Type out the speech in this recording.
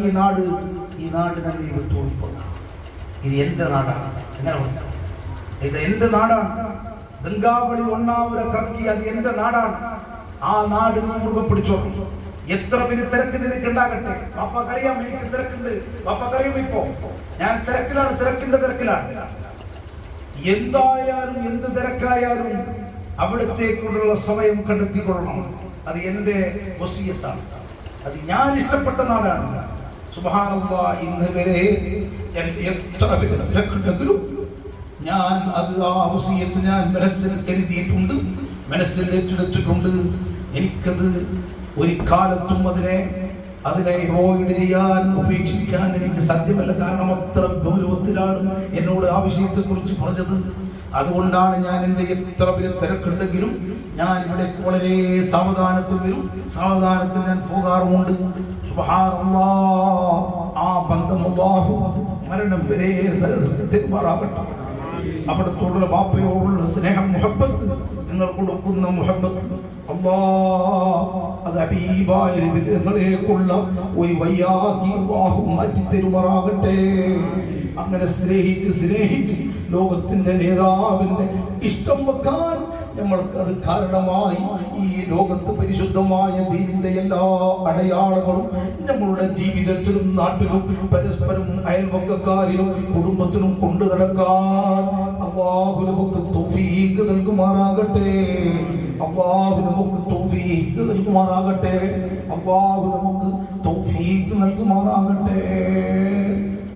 ഈ നാട് തന്നെ വിട്ടുപോയിക്കൊണ്ട. ഇത് എന്റെ നാടാണ്. ഇത് എന്റെ നാടാണ്. ഗംഗാവളി ഒന്നാമൂര കറക്കി അത് എന്റെ നാടാണ്. ആ നാട് മുറുകെ പിടിച്ചോ. എത്ര വലിയ തിരക്ക് നിനക്കുണ്ടാകട്ടെ. പാപ്പക്കറിയാം, എനിക്ക് തിരക്കുണ്ട്. പാപ്പക്കറിയാം, ഇപ്പോ ഞാൻ തിരക്കിലാണ്. എന്തായാലും എന്ത് തിരക്കായാലും അവിടത്തേക്കുള്ള സമയം കണ്ടെത്തിക്കൊള്ളണം. അത് എന്റെ വസിയത്താണ്. അത് ഞാൻ ഇഷ്ടപ്പെട്ട നാടാണ്. സുബ്ഹാനല്ലാഹ്, ഇന്ന് വരെ എത്ര തിരക്കുണ്ടെങ്കിലും ഞാൻ അത് ആ വസിയത്ത് ഞാൻ മനസ്സിൽ കരുതിയിട്ടുണ്ട്, മനസ്സിൽ ഏറ്റെടുത്തിട്ടുണ്ട്. എനിക്കത് ഒരു കാലത്തും അതിനെ അവോയ്ഡ് ചെയ്യാൻ, ഉപേക്ഷിക്കാൻ എനിക്ക് സാധ്യമല്ല. കാരണം അത്ര ഗൗരവത്തിലാണ് എന്നോട് ആ വിഷയത്തെ കുറിച്ച് പറഞ്ഞത്. അതുകൊണ്ടാണ് ഞാൻ എൻ്റെ എത്ര വലിയ തിരക്കുണ്ടെങ്കിലും ഞാൻ ഇവിടെ വളരെ സാവധാനത്തിൽ വരും, സാവധാനത്തിൽ ഞാൻ പോകാറുമുണ്ട്. സുബ്ഹാനല്ലാഹ്, ആ ബന്ധം അല്ലാഹു മരണം വരെ നിലനിർത്തുമാറാകട്ടെ. അവിടത്തോടുള്ള ബാപ്പയോടുള്ള സ്നേഹം, മുഹബ്ബത്ത്, നിങ്ങൾ കൊടുക്കുന്ന മുഹബ്ബത്ത് അത് ഹബീബായ നബികളേക്കുള്ള ഒരു വയ്യാക്കി അല്ലാഹു മാറ്റി തരുമാറാകട്ടെ. അങ്ങനെ സ്നേഹിച്ച് ലോകത്തിന്റെ നേതാവിന്റെ ഇഷ്ടം വെക്കാൻ നമ്മൾക്ക് അത് കാരണമായി ഈ ലോകത്ത് പരിശുദ്ധമായ ദീനിന്റെ എല്ലാ അടയാളങ്ങളും നമ്മളുടെ ജീവിതത്തിലും നാട്ടിലും പരസ്പരം അയൽവക്കക്കാരിലും കുടുംബത്തിലും കൊണ്ടു നടക്കാൻ അല്ലാഹു നമുക്ക് തൗഫീഖ് നൽകുമാറാകട്ടെ. അല്ലാഹു നമുക്ക് തൗഫീഖ് നൽകുമാറാകട്ടെ. അല്ലാഹു നമുക്ക് തൗഫീഖ് നൽകുമാറാകട്ടെ.